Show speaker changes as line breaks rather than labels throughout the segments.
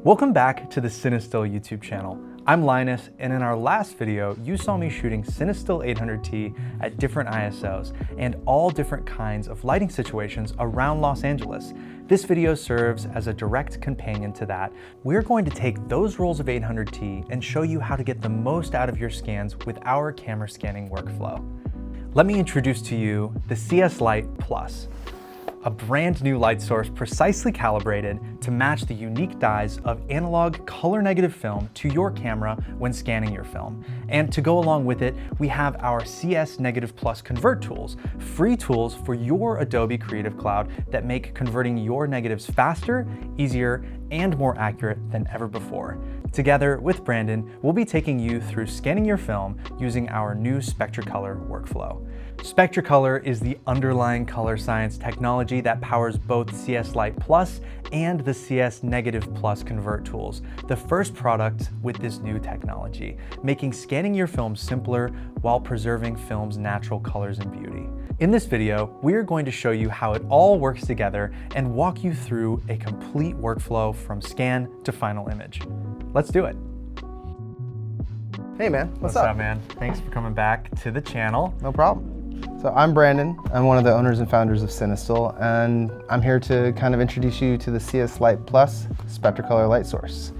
Welcome back to the CineStill YouTube channel. I'm Linus, and in our last video, you saw me shooting CineStill 800T at different ISOs and all different kinds of lighting situations around Los Angeles. This video serves as a direct companion to that. We're going to take those rolls of 800T and show you how to get the most out of your scans with our camera scanning workflow. Let me introduce to you the CS-LITE Plus, a brand new light source precisely calibrated to match the unique dyes of analog color negative film to your camera when scanning your film. And to go along with it, we have our CS Negative Plus convert tools, free tools for your Adobe Creative Cloud that make converting your negatives faster, easier, and more accurate than ever before. Together with Brandon, we'll be taking you through scanning your film using our new SpectraCOLOR workflow. SpectraCOLOR is the underlying color science technology that powers both CS-LITE Plus and the CS Negative Plus convert tools, the first product with this new technology, making scanning your film simpler while preserving film's natural colors and beauty. In this video, we are going to show you how it all works together and walk you through a complete workflow from scan to final image. Let's do it.
Hey man, what's
up, man? Thanks for coming back to the channel.
No problem. So I'm Brandon. I'm one of the owners and founders of CineStill, and I'm here to kind of introduce you to the CS-LITE Plus SpectraCOLOR Light Source.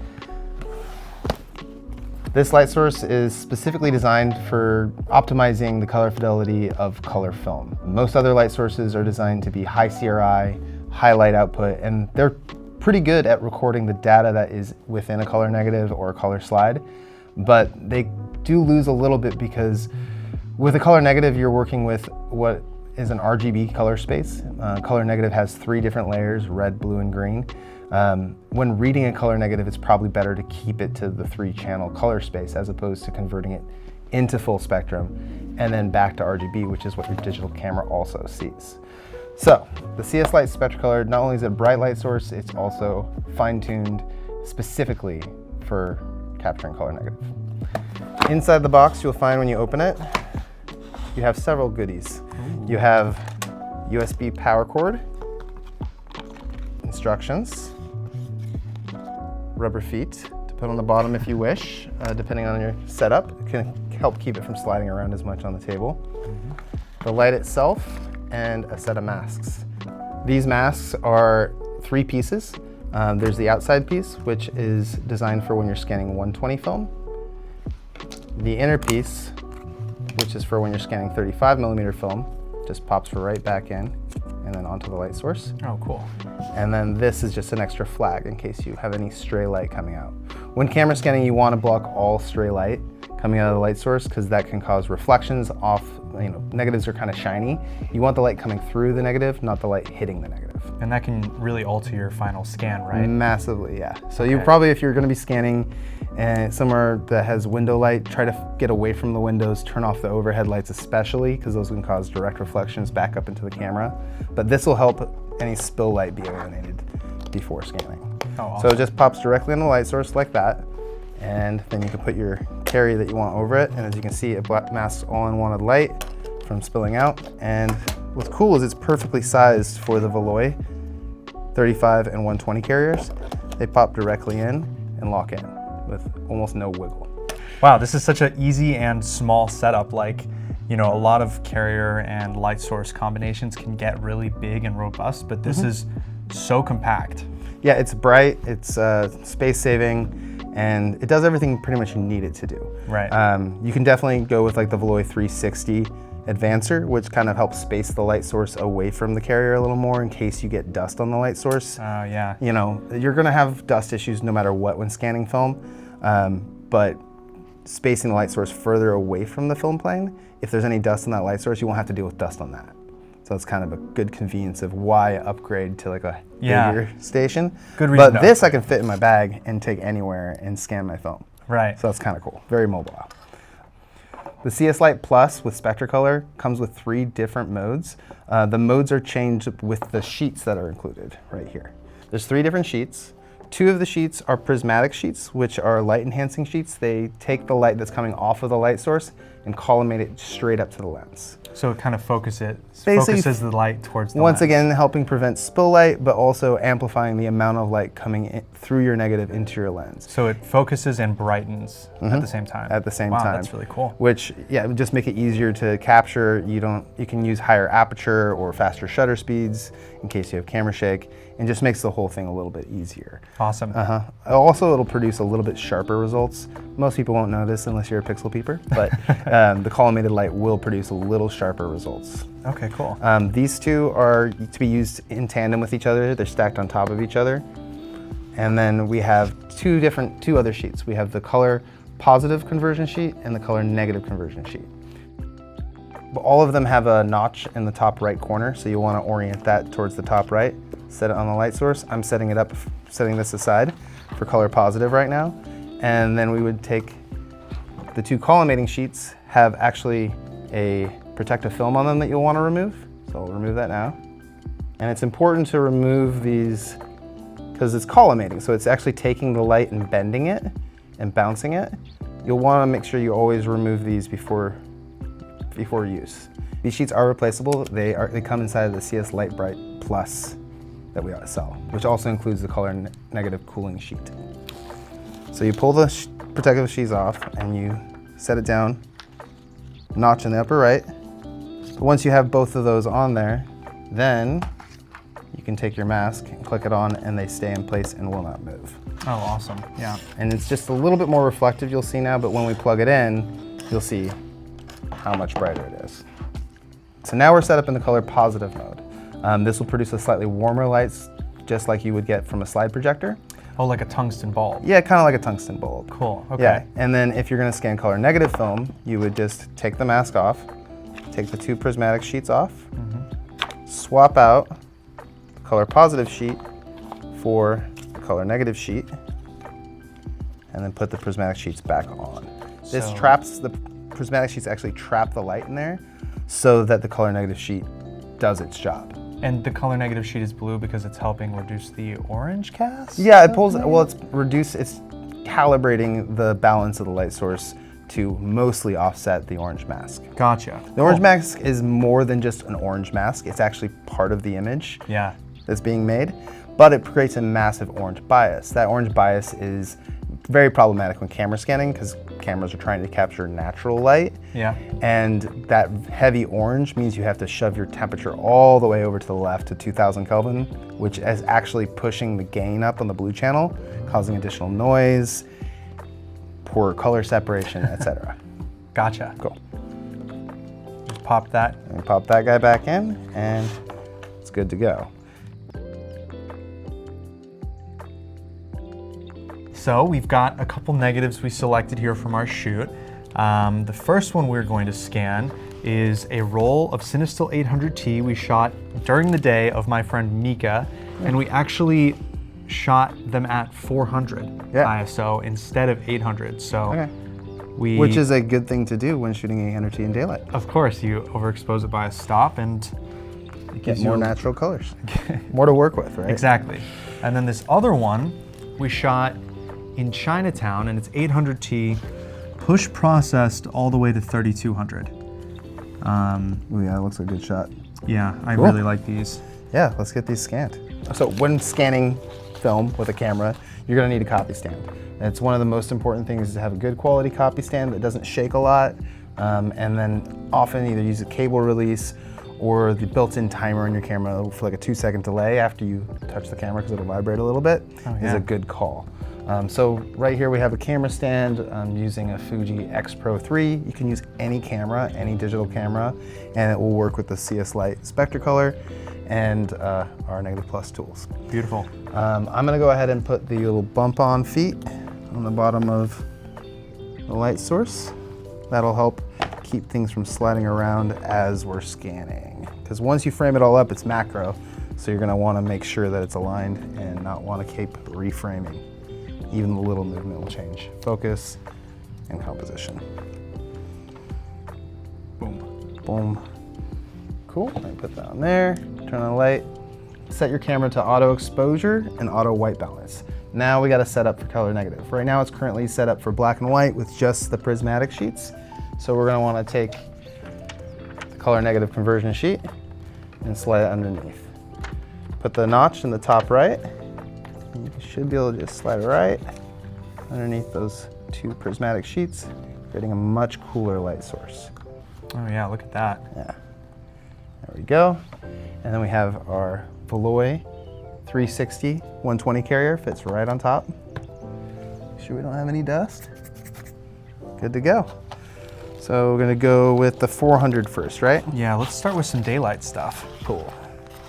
This light source is specifically designed for optimizing the color fidelity of color film. Most other light sources are designed to be high CRI, high light output, and they're pretty good at recording the data that is within a color negative or a color slide, but they do lose a little bit because with a color negative, you're working with what is an RGB color space. Color negative has 3 different layers, red, blue, and green. When reading a color negative, it's probably better to keep it to the 3-channel color space as opposed to converting it into full spectrum and then back to RGB, which is what your digital camera also sees. So the CS-LITE SpectraCOLOR, not only is it a bright light source, it's also fine-tuned specifically for capturing color negative. Inside the box, you'll find when you open it, you have several goodies. Ooh. You have USB power cord, instructions, rubber feet to put on the bottom if you wish, depending on your setup. It can help keep it from sliding around as much on the table. The light itself, and a set of masks. These masks are 3 pieces. There's the outside piece, which is designed for when you're scanning 120 film. The inner piece, which is for when you're scanning 35mm film, just pops right back in and then onto the light source.
Oh, cool.
And then this is just an extra flag in case you have any stray light coming out. When camera scanning, you want to block all stray light coming out of the light source because that can cause reflections off, negatives are kind of shiny. You want the light coming through the negative, not the light hitting the negative.
And that can really alter your final scan, right?
Massively, yeah. So you probably, if you're going to be scanning somewhere that has window light, try to get away from the windows, turn off the overhead lights especially, because those can cause direct reflections back up into the camera. But this will help any spill light be eliminated before scanning.
Oh, awesome.
So it just pops directly in the light source like that, and then you can put your carry that you want over it, and as you can see, it masks all unwanted light from spilling out. And what's cool is it's perfectly sized for the Veloy 35 and 120 carriers. They pop directly in and lock in with almost no wiggle.
Wow, this is such an easy and small setup. Like, a lot of carrier and light source combinations can get really big and robust, but this is so compact.
Yeah, it's bright, it's space saving, and it does everything pretty much you need it to do.
Right.
You can definitely go with like the Veloy 360 Advancer, which kind of helps space the light source away from the carrier a little more in case you get dust on the light source.
Oh, yeah.
You're gonna have dust issues no matter what when scanning film, but spacing the light source further away from the film plane, if there's any dust on that light source, you won't have to deal with dust on that. So it's kind of a good convenience of why upgrade to like a bigger station.
Good reason.
But this I can fit in my bag and take anywhere and scan my film.
Right.
So that's kind of cool, very mobile. The CS-LITE Plus with SpectraCOLOR comes with 3 different modes. The modes are changed with the sheets that are included right here. There's 3 different sheets. 2 of the sheets are prismatic sheets, which are light enhancing sheets. They take the light that's coming off of the light source and collimate it straight up to the lens.
So it kind of focus it
basically
focuses the light towards the
once
lens.
again helping prevent spill light, but also amplifying the amount of light coming in through your negative into your lens.
So it focuses and brightens at the same time.
At the same
wow,
time.
That's really cool.
Which, yeah, would just make it easier to capture. You can use higher aperture or faster shutter speeds in case you have camera shake, and just makes the whole thing a little bit easier.
Awesome.
Also, it'll produce a little bit sharper results. Most people won't know this unless you're a pixel peeper, but the collimated light will produce a little sharper results.
Okay, cool.
These two are to be used in tandem with each other. They're stacked on top of each other. And then we have two other sheets. We have the color positive conversion sheet and the color negative conversion sheet. All of them have a notch in the top right corner, so you want to orient that towards the top right. Set it on the light source. I'm setting this aside for color positive right now. And then we would take the two collimating sheets, have actually a protective film on them that you'll want to remove. So I'll remove that now. And it's important to remove these because it's collimating, so it's actually taking the light and bending it and bouncing it. You'll want to make sure you always remove these before use. These sheets are replaceable. They come inside of the CS-LITE Bright Plus that we sell, which also includes the color negative cooling sheet. So you pull the protective sheets off and you set it down, notch in the upper right. Once you have both of those on there, then you can take your mask and click it on and they stay in place and will not move.
Oh, awesome, yeah.
And it's just a little bit more reflective, you'll see now, but when we plug it in, you'll see how much brighter it is. So now we're set up in the color positive mode. This will produce a slightly warmer light, just like you would get from a slide projector.
Oh, like a tungsten bulb.
Yeah, kind of like a tungsten bulb.
Cool, okay.
Yeah, and then if you're gonna scan color negative film, you would just take the mask off, take the two prismatic sheets off, swap out the color positive sheet for the color negative sheet, and then put the prismatic sheets back on. This traps, the prismatic sheets actually trap the light in there so that the color negative sheet does its job.
And the color negative sheet is blue because it's helping reduce the orange cast?
Yeah, it pulls, well, it's calibrating the balance of the light source to mostly offset the orange mask.
Gotcha.
The orange mask is more than just an orange mask. It's actually part of the image that's being made, but it creates a massive orange bias. That orange bias is very problematic when camera scanning because cameras are trying to capture natural light.
Yeah.
And that heavy orange means you have to shove your temperature all the way over to the left to 2000 Kelvin, which is actually pushing the gain up on the blue channel, causing additional noise, poor color separation, etc.
Gotcha.
Cool.
Just pop that.
And pop that guy back in, and it's good to go.
So we've got a couple negatives we selected here from our shoot. The first one we're going to scan is a roll of CineStill 800T we shot during the day of my friend Mika, and we actually shot them at 400 ISO instead of 800. So
which is a good thing to do when shooting 800T in daylight.
Of course, you overexpose it by a stop and it
get more natural colors. More to work with, right?
Exactly. And then this other one we shot in Chinatown, and it's 800T, push processed all the way to 3200.
Oh yeah, it looks like a good shot.
Yeah, I really like these.
Yeah, let's get these scanned. So when scanning film with a camera, you're gonna need a copy stand. And it's one of the most important things is to have a good quality copy stand that doesn't shake a lot, and then often either use a cable release or the built-in timer in your camera for like a 2-second delay after you touch the camera because it'll vibrate a little bit is a good call. So right here we have a camera stand. I'm using a Fuji X Pro 3. You can use any camera, any digital camera, and it will work with the CS-LITE SpectraCOLOR and our Negative Plus tools.
Beautiful.
I'm gonna go ahead and put the little bump on feet on the bottom of the light source. That'll help keep things from sliding around as we're scanning. Because once you frame it all up, it's macro, so you're gonna wanna make sure that it's aligned and not wanna keep reframing. Even the little movement will change focus and composition.
Boom.
Boom. Cool, I put that on there, turn on the light. Set your camera to auto exposure and auto white balance. Now we got to set up for color negative. Right now it's currently set up for black and white with just the prismatic sheets. So we're going to want to take the color negative conversion sheet and slide it underneath. Put the notch in the top right. You should be able to just slide it right underneath those two prismatic sheets, creating a much cooler light source.
Oh yeah, look at that.
Yeah. There we go. And then we have our Veloy 360 120 carrier, fits right on top. Make sure we don't have any dust. Good to go. So we're gonna go with the 400 first, right?
Yeah, let's start with some daylight stuff.
Cool.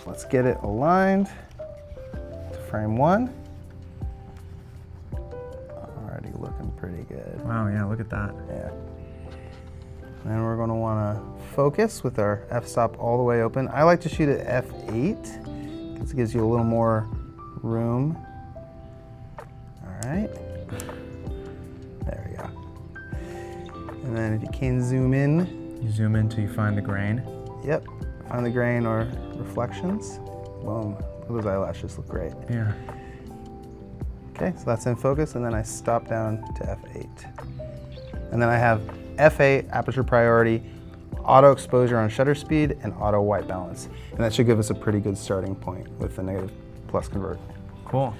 Let's get it aligned to frame 1. Already looking pretty good.
Wow, yeah, look at that.
Yeah. And we're gonna wanna focus with our f-stop all the way open. I like to shoot at f8, because it gives you a little more room. All right. There we go. And then if you can zoom in.
You zoom in till you find the grain.
Yep, find the grain or reflections. Boom, those eyelashes look great.
Yeah.
Okay, so that's in focus, and then I stop down to f8. And then I have f8, aperture priority, auto exposure on shutter speed, and auto white balance. And that should give us a pretty good starting point with the negative plus convert.
Cool.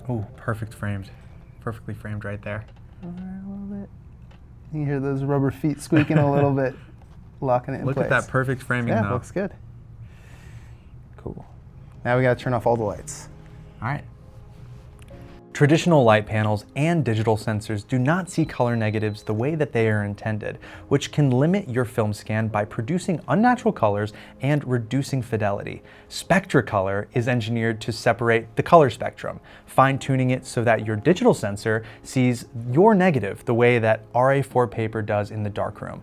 Oh, perfect framed. Perfectly framed right there.
A little bit. You hear those rubber feet squeaking a little bit, locking it in place.
Look at that perfect framing
Yeah,
though.
looks good. Cool. Now we gotta turn off all the lights.
All right. Traditional light panels and digital sensors do not see color negatives the way that they are intended, which can limit your film scan by producing unnatural colors and reducing fidelity. SpectraCOLOR is engineered to separate the color spectrum, fine-tuning it so that your digital sensor sees your negative the way that RA4 paper does in the darkroom.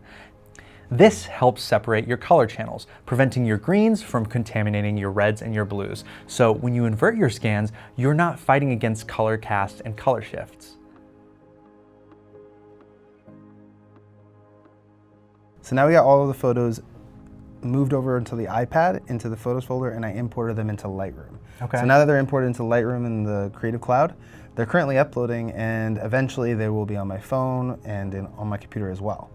This helps separate your color channels, preventing your greens from contaminating your reds and your blues. So when you invert your scans, you're not fighting against color cast and color shifts.
So now we got all of the photos moved over into the iPad, into the Photos folder, and I imported them into Lightroom.
Okay.
So now that they're imported into Lightroom in the Creative Cloud, they're currently uploading, and eventually they will be on my phone and on my computer as well.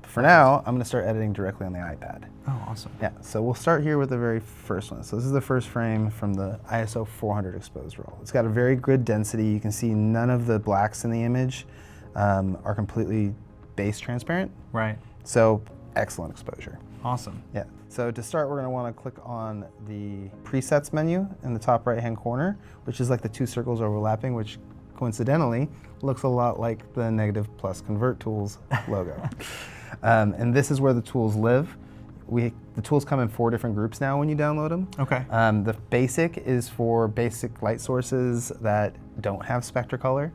For now, I'm gonna start editing directly on the iPad.
Oh, awesome.
Yeah, so we'll start here with the very first one. So this is the first frame from the ISO 400 exposed roll. It's got a very good density. You can see none of the blacks in the image are completely base transparent.
Right.
So excellent exposure.
Awesome.
Yeah, so to start, we're gonna wanna click on the presets menu in the top right-hand corner, which is like the two circles overlapping, which coincidentally looks a lot like the negative plus convert tools logo. And this is where the tools live. The tools come in 4 different groups now when you download them.
Okay.
The basic is for basic light sources that don't have SpectraCOLOR.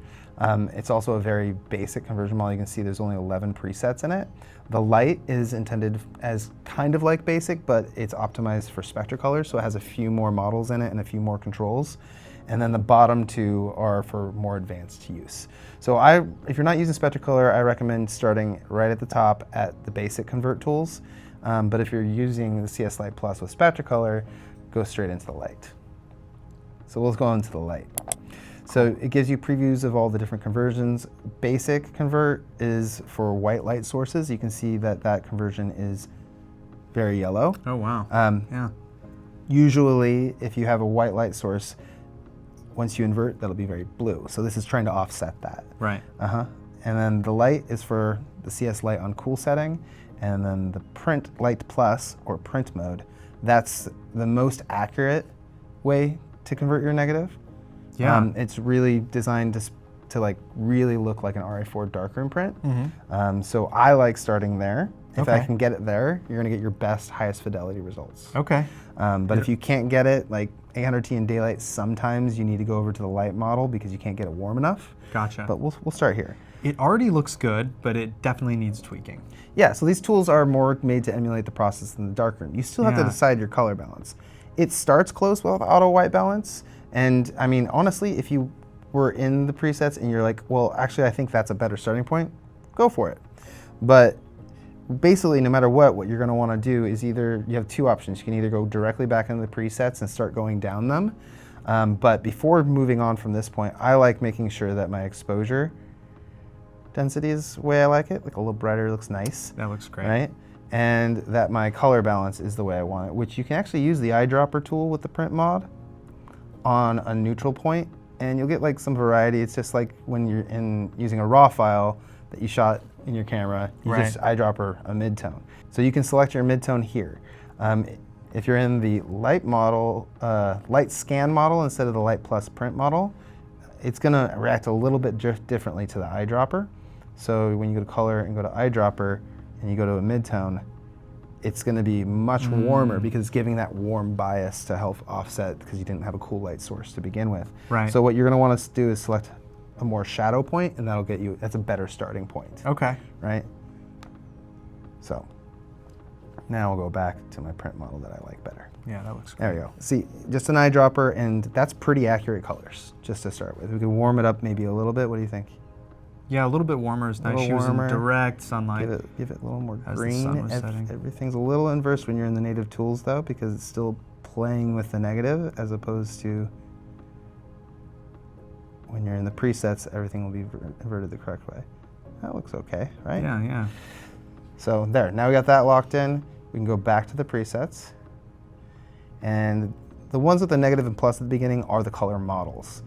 It's also a very basic conversion model. You can see there's only 11 presets in it. The light is intended as kind of like basic, but it's optimized for SpectraCOLOR, so it has a few more models in it and a few more controls. And then the bottom 2 are for more advanced use. So if you're not using SpectraCOLOR, I recommend starting right at the top at the basic convert tools. But if you're using the CS-LITE Plus with SpectraCOLOR, go straight into the light. So we'll go into the light. So it gives you previews of all the different conversions. Basic convert is for white light sources. You can see that that conversion is very yellow.
Oh, wow. Yeah.
Usually, if you have a white light source, once you invert, that'll be very blue. So this is trying to offset that.
Right.
And then the light is for the CS-LITE on cool setting, and then the print light plus, or print mode, that's the most accurate way to convert your negative.
Yeah.
It's really designed to like really look like an RA4 darkroom print. So I like starting there. If I can get it there, you're gonna get your best, highest fidelity results.
Okay.
But if you can't get it, like 800T in daylight, sometimes you need to go over to the light model because you can't get it warm enough.
Gotcha.
But we'll start here.
It already looks good, but it definitely needs tweaking.
Yeah, so these tools are more made to emulate the process in the darkroom. You still have to decide your color balance. It starts close with auto white balance, and I mean, honestly, if you were in the presets and you're like, well, actually, I think that's a better starting point, go for it. But basically, no matter what you're gonna wanna do is either, you have 2 options. You can either go directly back into the presets and start going down them. But before moving on from this point, I like making sure that my exposure density is the way I like it. Like a little brighter looks nice.
That looks great.
Right? and that my color balance is the way I want it, which you can actually use the eyedropper tool with the print mod on a neutral point, and you'll get like some variety. It's just like when you're using a RAW file that you shot in your camera, you just eyedropper a midtone. So you can select your midtone here. If you're in the light model, light scan model instead of the light plus print model, it's gonna react a little bit differently to the eyedropper. So when you go to color and go to eyedropper and you go to a midtone, it's gonna be much warmer because it's giving that warm bias to help offset because you didn't have a cool light source to begin with.
Right.
So what you're gonna wanna do is select a more shadow point, and that'll get you, that's a better starting point.
Okay.
Right? So now we'll go back to my print model that I like better.
Yeah, that looks good.
There we go. See, just an eyedropper, and that's pretty accurate colors, just to start with. We can warm it up maybe a little bit. What do you think?
Yeah, a little bit warmer is nice. She was in direct sunlight.
Give it a little more
as
green.
the sun was setting.
Everything's a little inverse when you're in the native tools, though, because it's still playing with the negative, as opposed to when you're in the presets, everything will be inverted the correct way. That looks okay, right?
Yeah, yeah.
So there, now we got that locked in. We can go back to the presets. And the ones with the negative and plus at the beginning are the color models.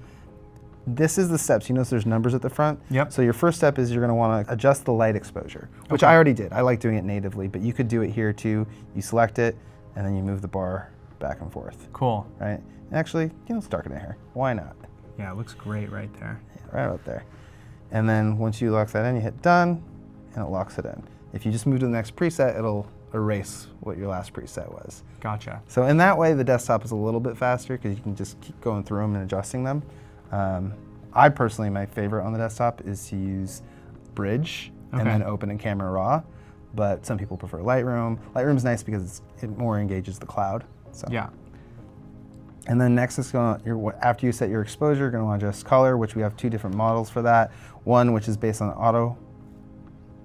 This is the steps. You notice there's numbers at the front?
Yep.
So your first step is you're gonna wanna adjust the light exposure, which I already did. I like doing it natively, but you could do it here too. You select it, and then you move the bar back and forth.
Cool.
Right? Actually, let's darken it here. Why not?
Yeah, it looks great right there.
Yeah, right up there. And then once you lock that in, you hit done, and it locks it in. If you just move to the next preset, it'll erase what your last preset was.
Gotcha.
So in that way, the desktop is a little bit faster because you can just keep going through them and adjusting them. I personally, my favorite on the desktop is to use Bridge and then open in Camera Raw, but some people prefer Lightroom. Lightroom's nice because it more engages the cloud. So.
Yeah.
And then next is after you set your exposure, you're going to want to adjust color, which we have two different models for that. One, which is based on auto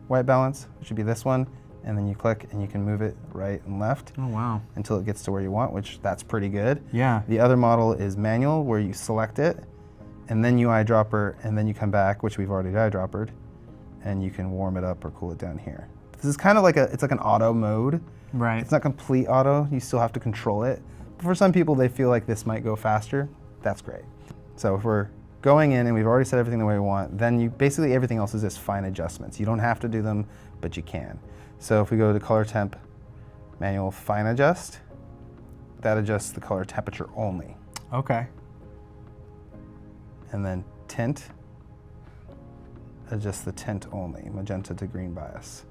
white balance, which would be this one. And then you click and you can move it right and left.
Oh, wow.
Until it gets to where you want, which that's pretty good.
Yeah.
The other model is manual, where you select it, and then you eyedropper, and then you come back, which we've already eyedroppered, and you can warm it up or cool it down here. This is kind of like it's like an auto mode.
Right.
It's not complete auto, you still have to control it. But for some people, they feel like this might go faster. That's great. So if we're going in and we've already set everything the way we want, then basically everything else is just fine adjustments. You don't have to do them, but you can. So if we go to color temp, manual fine adjust, that adjusts the color temperature only.
Okay.
And then tint, adjust the tint only, magenta to green bias.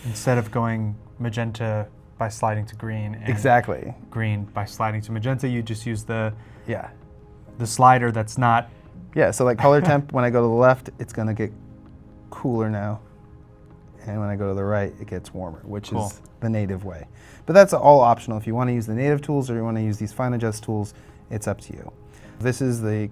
Instead of going magenta by sliding to green and green by sliding to magenta, you just use the slider that's not.
Yeah, so like color temp, when I go to the left, it's gonna get cooler now. And when I go to the right, it gets warmer, which is the native way. But that's all optional. If you want to use the native tools or you want to use these fine adjust tools, it's up to you. This is the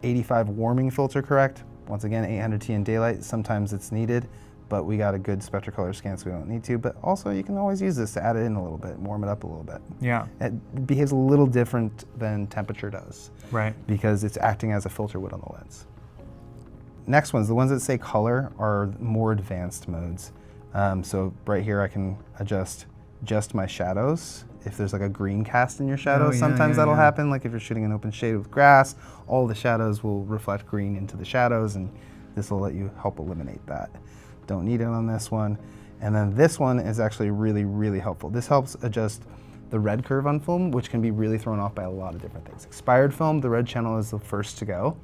85 warming filter, correct? Once again, 800T in daylight. Sometimes it's needed, but we got a good SpectraCOLOR scan, so we don't need to. But also, you can always use this to add it in a little bit, warm it up a little bit.
Yeah.
It behaves a little different than temperature does.
Right.
Because it's acting as a filter would on the lens. Next ones, the ones that say color, are more advanced modes. So right here I can adjust just my shadows. If there's like a green cast in your shadows, sometimes that'll happen. Like if you're shooting an open shade with grass, all the shadows will reflect green into the shadows, and this will let you help eliminate that. Don't need it on this one. And then this one is actually really, really helpful. This helps adjust the red curve on film, which can be really thrown off by a lot of different things. Expired film, the red channel is the first to go.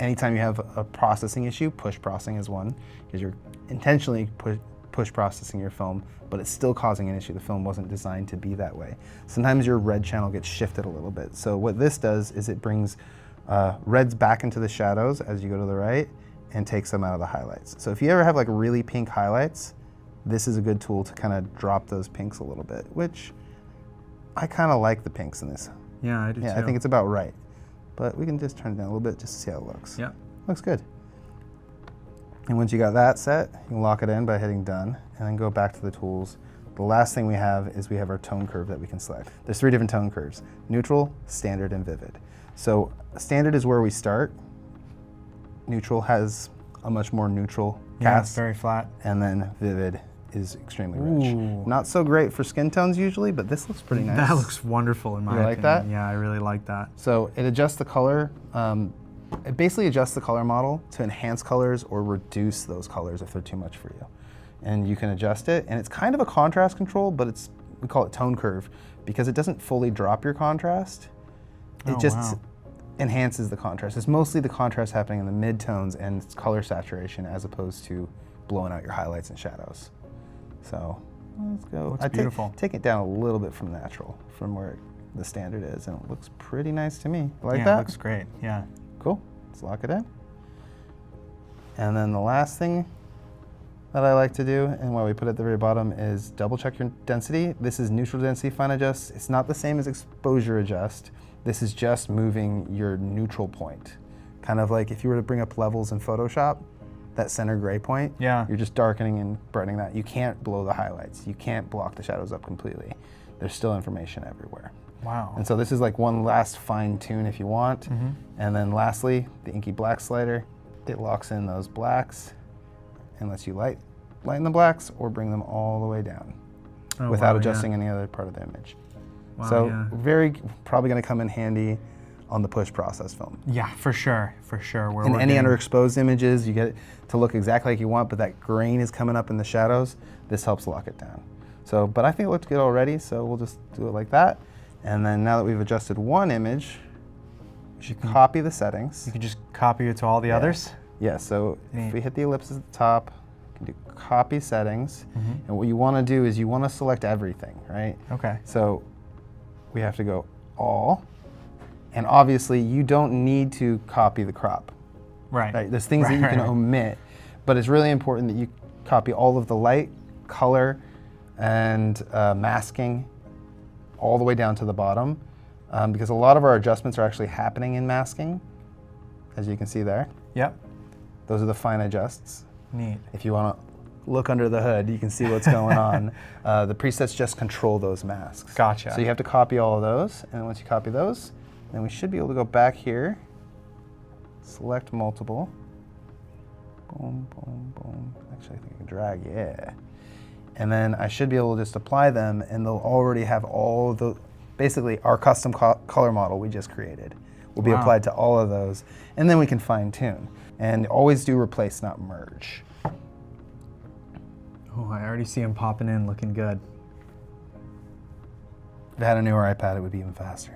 Anytime you have a processing issue, push processing is one, because you're intentionally push processing your film, but it's still causing an issue. The film wasn't designed to be that way. Sometimes your red channel gets shifted a little bit. So what this does is it brings reds back into the shadows as you go to the right and takes them out of the highlights. So if you ever have like really pink highlights, this is a good tool to kind of drop those pinks a little bit, which I kind of like the pinks in this.
Yeah, I do too.
I think it's about right. But we can just turn it down a little bit just to see how it looks.
Yeah.
Looks good. And once you got that set, you can lock it in by hitting done and then go back to the tools. The last thing we have is we have our tone curve that we can select. There's 3 different tone curves: neutral, standard, and vivid. So standard is where we start. Neutral has a much more neutral cast.
Very flat.
And then vivid is extremely rich.
Ooh.
Not so great for skin tones usually, but this looks pretty nice.
That looks wonderful in my opinion.
You like that?
Yeah, I really like that.
So it adjusts the color. It basically adjusts the color model to enhance colors or reduce those colors if they're too much for you. And you can adjust it, and it's kind of a contrast control, but we call it tone curve because it doesn't fully drop your contrast. It just enhances the contrast. It's mostly the contrast happening in the mid-tones and color saturation as opposed to blowing out your highlights and shadows. So let's go.
Looks beautiful.
Take it down a little bit from natural, from where the standard is, and it looks pretty nice to me. Like
yeah,
that?
It looks great, yeah.
Cool, let's lock it in. And then the last thing that I like to do, and why we put it at the very bottom, is double check your density. This is neutral density fine adjust. It's not the same as exposure adjust. This is just moving your neutral point. Kind of like if you were to bring up levels in Photoshop, that center gray point, you're just darkening and brightening that. You can't blow the highlights. You can't block the shadows up completely. There's still information everywhere.
Wow.
And so this is like one last fine tune if you want. And then lastly, the inky black slider. It locks in those blacks and lets you lighten the blacks or bring them all the way down without adjusting any other part of the image.
Wow,
so probably gonna come in handy on the push process film.
Yeah, for sure.
In any underexposed images, you get it to look exactly like you want, but that grain is coming up in the shadows. This helps lock it down. So, but I think it looked good already, so we'll just do it like that. And then now that we've adjusted one image, you should copy the settings.
You can just copy it to all the others?
Yeah, so if we hit the ellipsis at the top, you can do copy settings. And what you want to do is you want to select everything, right?
Okay.
So we have to go all. And obviously, you don't need to copy the crop. Right? There's things that you can omit, but it's really important that you copy all of the light, color, and masking all the way down to the bottom, because a lot of our adjustments are actually happening in masking, as you can see there.
Yep.
Those are the fine adjusts.
Neat.
If you want to look under the hood, you can see what's going on. The presets just control those masks.
Gotcha.
So you have to copy all of those, and once you copy those, then we should be able to go back here, select multiple, boom, boom, boom. Actually, I think I can drag, yeah. And then I should be able to just apply them, and they'll already have all of the, basically our custom color model we just created will be applied to all of those, and then we can fine tune. And always do replace, not merge.
Oh, I already see them popping in, looking good.
If I had a newer iPad, it would be even faster.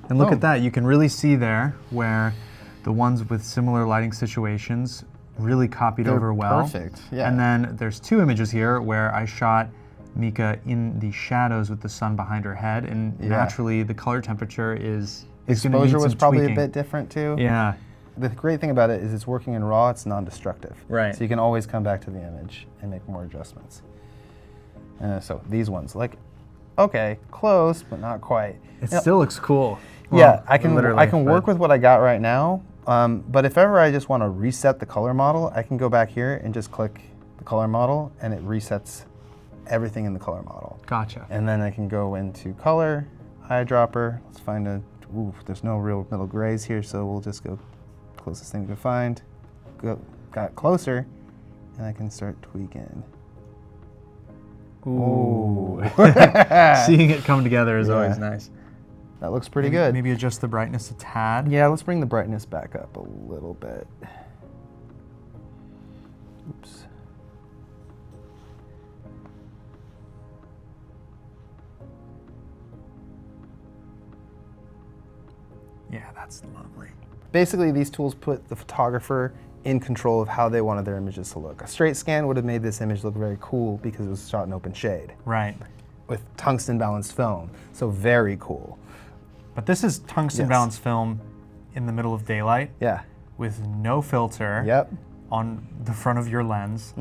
And look at that, you can really see there where the ones with similar lighting situations really copied over well.
Perfect, yeah.
And then there's two images here where I shot Mika in the shadows with the sun behind her head, and naturally the color temperature is
exposure was probably
tweaking.
a bit different too.
Yeah.
The great thing about it is it's working in RAW, it's non-destructive.
Right.
So you can always come back to the image and make more adjustments. So these ones, like, okay, close, but not quite.
It still looks cool.
Yeah, I can work with what I got right now, but if ever I just want to reset the color model, I can go back here and just click the color model, and it resets everything in the color model.
Gotcha.
And then I can go into color, eyedropper. Let's find a, there's no real middle grays here, so we'll just go closest thing we can find. Got closer, and I can start tweaking.
Ooh. Seeing it come together is always nice.
That looks pretty good.
Maybe adjust the brightness a tad.
Yeah, let's bring the brightness back up a little bit. Oops.
Yeah, that's lovely.
Basically, these tools put the photographer in control of how they wanted their images to look. A straight scan would have made this image look very cool because it was shot in open shade.
Right.
With tungsten balanced film, so very cool.
But this is tungsten balanced film in the middle of daylight.
Yeah.
With no filter on the front of your lens,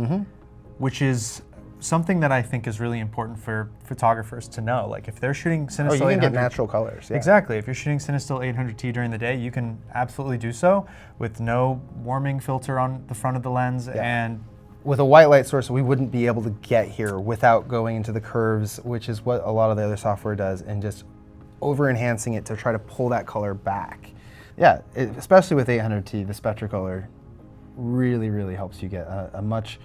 which is something that I think is really important for photographers to know. Like if they're shooting CineStill 800,
you can get natural colors. Yeah.
Exactly. If you're shooting CineStill 800T during the day, you can absolutely do so with no warming filter on the front of the lens. And
with a white light source, we wouldn't be able to get here without going into the curves, which is what a lot of the other software does, and just over enhancing it to try to pull that color back. Yeah, especially with 800T, the SpectraCOLOR really, really helps you get a much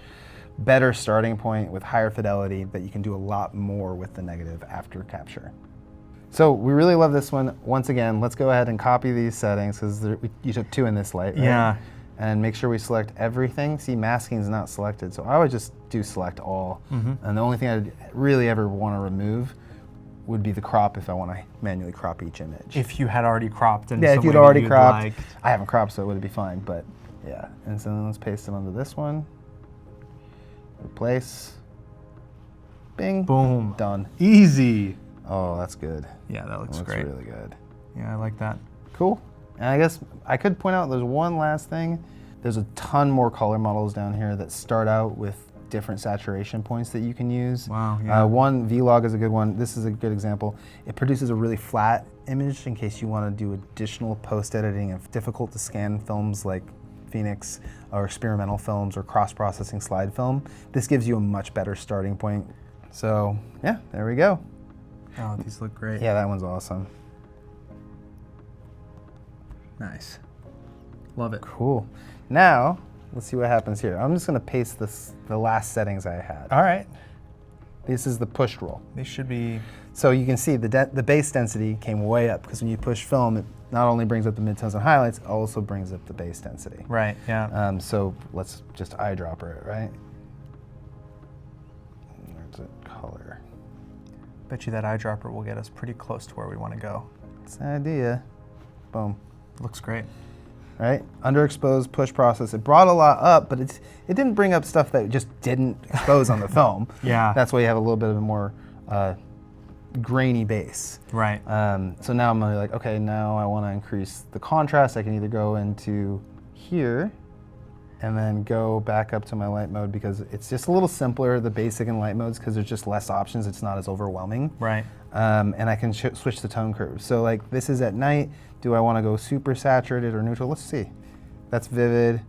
better starting point with higher fidelity that you can do a lot more with the negative after capture. So we really love this one. Once again, let's go ahead and copy these settings because you took 2 in this light, right?
Yeah.
And make sure we select everything. See, masking is not selected, so I would just do select all. And the only thing I'd really ever want to remove would be the crop if I want to manually crop each image.
If you had already cropped and
yeah, if you'd already cropped. I haven't cropped, so it would be fine, but yeah. And so then let's paste them onto this one. Replace. Bing.
Boom.
Done.
Easy.
Oh, that's good.
Yeah, that looks great.
Really good.
Yeah, I like that.
Cool. And I guess I could point out there's one last thing. There's a ton more color models down here that start out with different saturation points that you can use.
Wow, yeah.
One, Vlog is a good one. This is a good example. It produces a really flat image in case you want to do additional post-editing of difficult to scan films like Phoenix or experimental films or cross-processing slide film. This gives you a much better starting point. So yeah, there we go.
Oh, these look great.
Yeah, that one's awesome.
Nice. Love it.
Cool. Now, let's see what happens here. I'm just going to paste the last settings I had.
All right.
This is the push roll.
They should be...
So you can see the base density came way up because when you push film, it not only brings up the midtones and highlights, it also brings up the base density.
Right, yeah.
So let's just eyedropper it, right? Where's it? Color.
Bet you that eyedropper will get us pretty close to where we want to go.
That's the idea. Boom.
Looks great.
Right? Underexposed push process. It brought a lot up, but it didn't bring up stuff that just didn't expose on the film.
Yeah.
That's why you have a little bit of a more grainy base.
Right.
So now I'm like, okay, now I want to increase the contrast. I can either go into here and then go back up to my light mode because it's just a little simpler, the basic and light modes, because there's just less options. It's not as overwhelming.
Right.
And I can switch the tone curve. So like this is at night. Do I want to go super saturated or neutral? Let's see. That's vivid.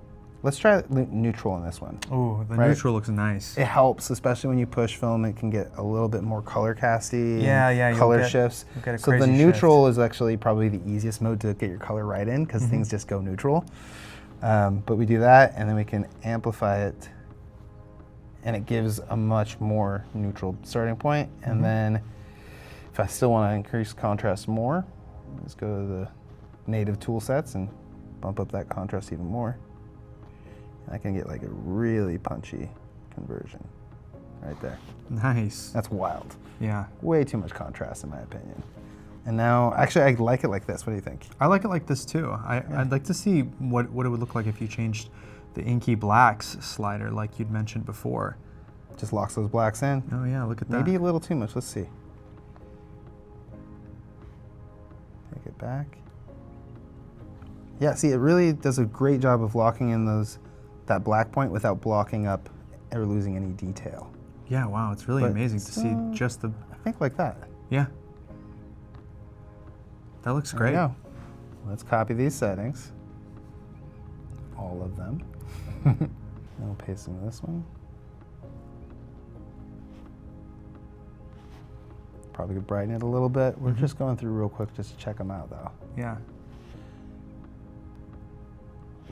Let's try neutral in this one.
Ooh, the
right?
neutral looks nice.
It helps, especially when you push film. It can get a little bit more color casty.
Yeah,
color shifts.
You'll get a
so
crazy
the neutral
shift.
is actually probably the easiest mode to get your color right in because things just go neutral. But we do that, and then we can amplify it, and it gives a much more neutral starting point. And then if I still want to increase contrast more, let's go to the native tool sets and bump up that contrast even more. I can get like a really punchy conversion right there.
Nice.
That's wild.
Yeah.
Way too much contrast in my opinion. And now, actually I like it like this. What do you think?
I like it like this too. I'd like to see what it would look like if you changed the inky blacks slider like you'd mentioned before.
Just locks those blacks in.
Oh yeah, look at that.
Maybe a little too much, let's see. Take it back. Yeah, see, it really does a great job of locking in that black point without blocking up or losing any detail.
Yeah, wow, it's really amazing to see just the...
I think like that.
Yeah. That looks great.
There we go. Let's copy these settings. All of them. Then we'll paste them in this one. Probably could brighten it a little bit. We're just going through real quick just to check them out though.
Yeah.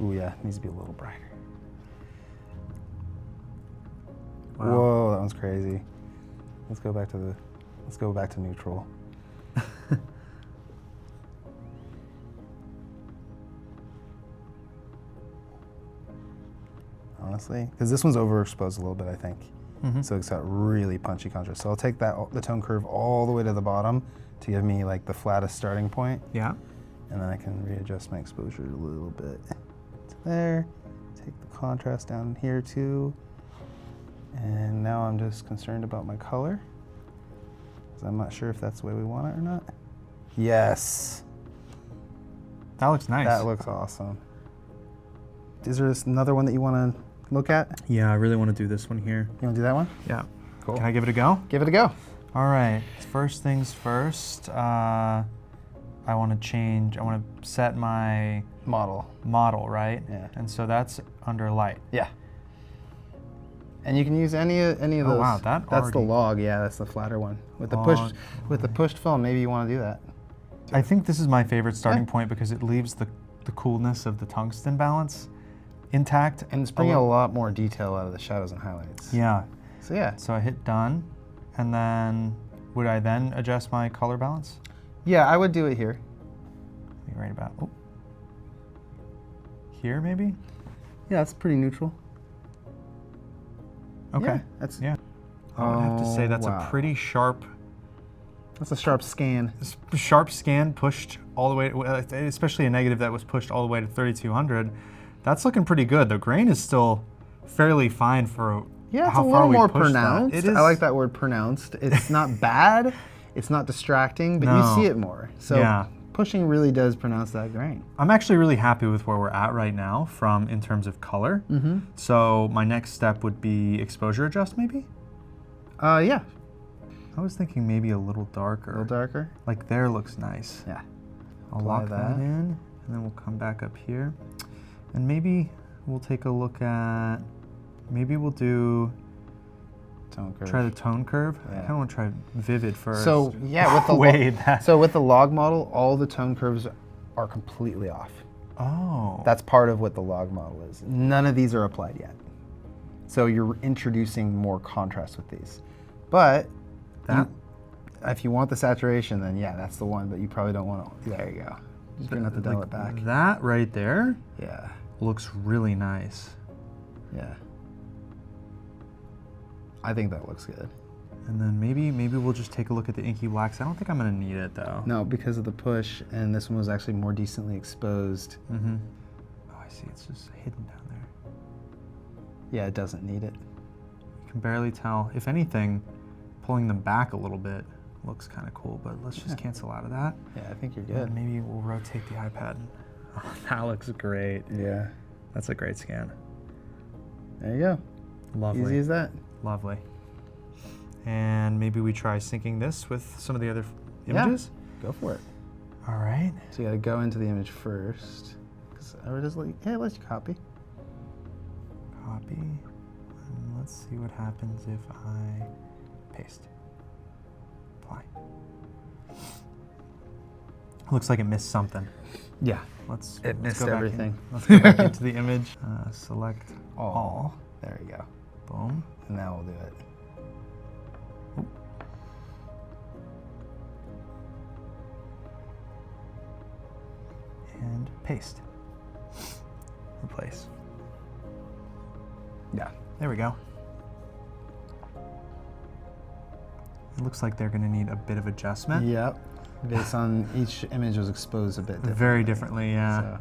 Ooh yeah, it needs to be a little brighter.
Wow.
Whoa, that one's crazy. Let's go back to neutral. Honestly, because this one's overexposed a little bit, I think. So it's got really punchy contrast. So I'll take the tone curve all the way to the bottom to give me like the flattest starting point.
Yeah.
And then I can readjust my exposure a little bit to there. Take the contrast down here too. And now I'm just concerned about my color, because I'm not sure if that's the way we want it or not. Yes.
That looks nice.
That looks awesome. Is there another one that you want to look at?
Yeah, I really want to do this one here.
You want to do that one?
Yeah.
Cool.
Can I give it a go?
Give it a go.
All right. First things first. I want to set my model, right?
Yeah.
And so that's under light.
Yeah. And you can use any of those.
Oh wow,
that's the log. Yeah, that's the flatter one. With the pushed film, maybe you want to do that.
I think this is my favorite starting point because it leaves the coolness of the tungsten balance intact.
And it's bringing a lot more detail out of the shadows and highlights.
Yeah.
So yeah.
So I hit done, and then would I then adjust my color balance?
Yeah, I would do it here.
Right about here, maybe?
Yeah, that's pretty neutral.
Okay.
Yeah, that's,
yeah. I would have to say that's
wow.
a pretty sharp.
That's a sharp scan.
Sharp scan pushed all the way, especially a negative that was pushed all the way to 3200. That's looking pretty good. The grain is still fairly fine for
yeah, it's
how
a
far
little
we
more
pushed
pronounced.
That. It is,
I like that word pronounced. It's not bad, it's not distracting, but
No.
you see it more. So
yeah.
pushing really does pronounce that grain.
I'm actually really happy with where we're at right now in terms of color.
Mm-hmm.
So my next step would be exposure adjust maybe?
Yeah.
I was thinking maybe a little darker.
A little darker?
Like there looks nice.
Yeah.
I'll
Apply
lock that in, and then we'll come back up here. And maybe we'll take a look at, maybe we'll do,
tone curve.
try the tone curve.
Yeah.
I kind of want to try vivid first.
So yeah, with the so with the log model, all the tone curves are completely off.
Oh.
That's part of what the log model is. None of these are applied yet. So you're introducing more contrast with these. But if you want the saturation, then yeah, that's the one, but you probably don't want to. There you go. Just gonna have to dial it back.
That right there
Yeah.
looks really nice.
Yeah. I think that looks good.
And then maybe we'll just take a look at the inky blacks. I don't think I'm gonna need it though.
No, because of the push, and this one was actually more decently exposed.
Mm-hmm. Oh, I see. It's just hidden down there.
Yeah, it doesn't need it.
You can barely tell. If anything, pulling them back a little bit looks kind of cool, but let's just cancel out of that.
Yeah, I think you're
And
good.
maybe we'll rotate the iPad. Oh, that looks great.
Yeah.
That's a great scan.
There you go.
Lovely.
Easy as that.
Lovely. And maybe we try syncing this with some of the other images?
Go for it.
All right.
So you gotta go into the image first. Or just like, hey, let's copy.
Copy. And let's see what happens if I paste. Apply. Looks like it missed something.
Yeah.
Let's
missed
go back
everything.
Let's go back into the image. Select all.
There you go.
Boom.
And now we'll do it.
And paste. Replace.
Yeah.
There we go. It looks like they're going to need a bit of adjustment.
Yep. Based on each image was exposed a bit differently.
Very differently, yeah.
So.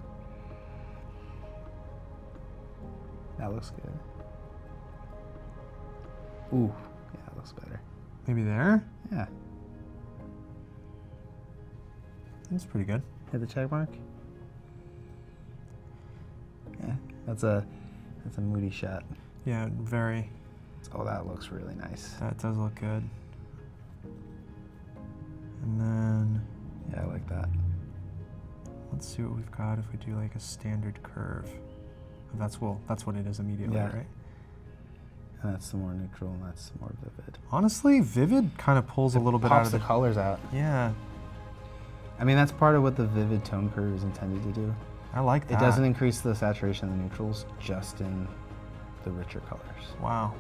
That looks good. Ooh, yeah, that looks better.
Maybe there?
Yeah.
That's pretty good.
Hit the check mark. Yeah, that's a moody shot.
Yeah, very.
Oh, that looks really nice.
That does look good. And then,
yeah, I like that.
let's see what we've got if we do like a standard curve. That's what it is immediately,
Yeah.
right?
And that's the more neutral, and that's more vivid.
Honestly, vivid kind of pulls a little bit out
Pops
of
the
the
colors out.
Yeah,
I mean, that's part of what the vivid tone curve is intended to do.
I like that.
It doesn't increase the saturation of the neutrals, just in the richer colors.
Wow.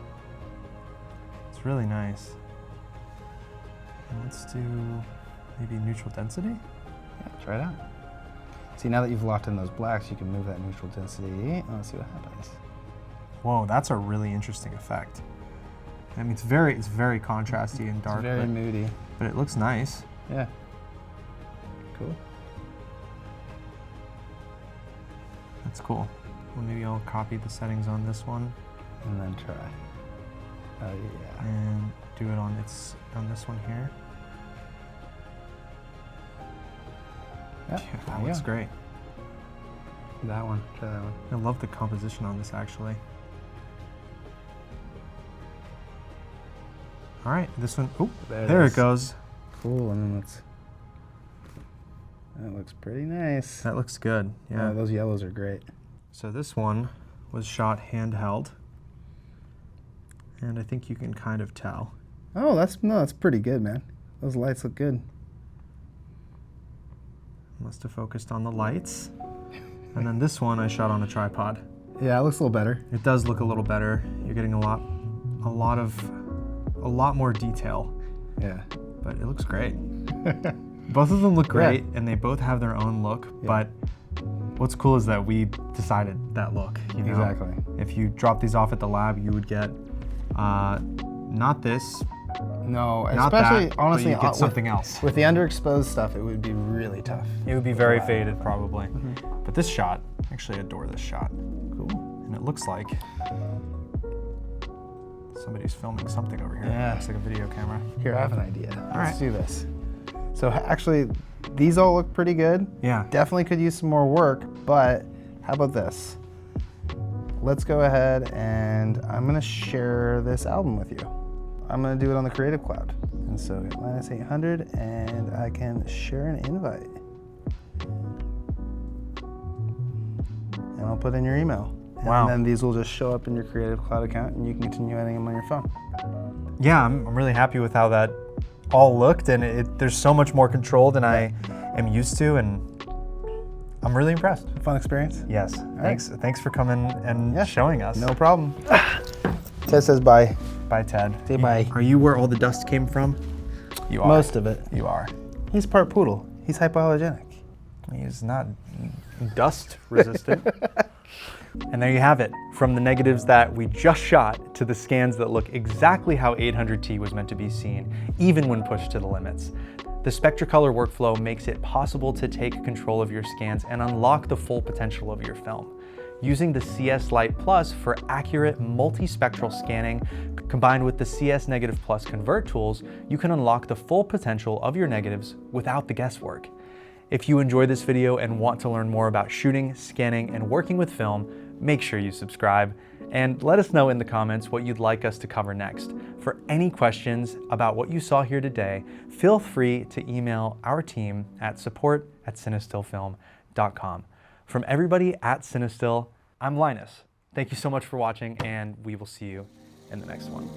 It's really nice. And let's do maybe neutral density.
Yeah, try it out. See, now that you've locked in those blacks, you can move that neutral density. Let's see what happens.
Whoa, that's a really interesting effect. I mean, it's very contrasty and dark,
It's very moody.
but it looks nice.
Yeah. Cool.
That's cool. Well, maybe I'll copy the settings on this one
And then try. Oh yeah.
and do it on this one here.
Yep,
Yeah,
there
that
you
looks
go.
great.
That one. Try that one.
I love the composition on this actually. All right, this one. Oh, there it goes.
Cool. And then that looks pretty nice.
That looks good. Yeah.
Those yellows are great.
So this one was shot handheld, and I think you can kind of tell.
Oh, that's pretty good, man. Those lights look good.
Must have focused on the lights. And then this one I shot on a tripod.
Yeah, it looks a little better.
It does look a little better. You're getting a lot more detail.
Yeah.
But it looks great. Both of them look great, and they both have their own look, but what's cool is that we decided that look, you know?
Exactly.
If you drop these off at the lab, you would get not this,
no,
not
especially
that,
honestly,
but you get something else.
With the underexposed stuff, it would be really tough.
It would be very faded, probably. But this shot, I actually adore this shot.
Cool.
And it looks like somebody's filming something over here.
Yeah.
Looks like a video camera.
Here, I have an idea.
All
Let's
right.
do this. So actually, these all look pretty good.
Yeah.
Definitely could use some more work, but how about this? Let's go ahead and I'm gonna share this album with you. I'm gonna do it on the Creative Cloud. And so Linus 800, and I can share an invite. And I'll put in your email.
Wow.
And then these will just show up in your Creative Cloud account and you can continue editing them on your phone.
Yeah, I'm really happy with how that all looked, and there's so much more control than I am used to, and I'm really impressed.
Fun experience?
Yes, thanks for coming and showing us.
No problem. Ted says bye.
Bye, Ted.
Say bye.
Are you where all the dust came from? You are.
Most of it.
You are.
He's part poodle. He's hypoallergenic.
He's not dust resistant. And there you have it, from the negatives that we just shot to the scans that look exactly how 800T was meant to be seen, even when pushed to the limits. The SpectraCOLOR workflow makes it possible to take control of your scans and unlock the full potential of your film. Using the CS-LITE Plus for accurate multispectral scanning, combined with the CS Negative Plus convert tools, you can unlock the full potential of your negatives without the guesswork. If you enjoyed this video and want to learn more about shooting, scanning, and working with film, make sure you subscribe and let us know in the comments what you'd like us to cover next. For any questions about what you saw here today, feel free to email our team at support@cinestillfilm.com. From everybody at CineStill, I'm Linus. Thank you so much for watching, and we will see you in the next one.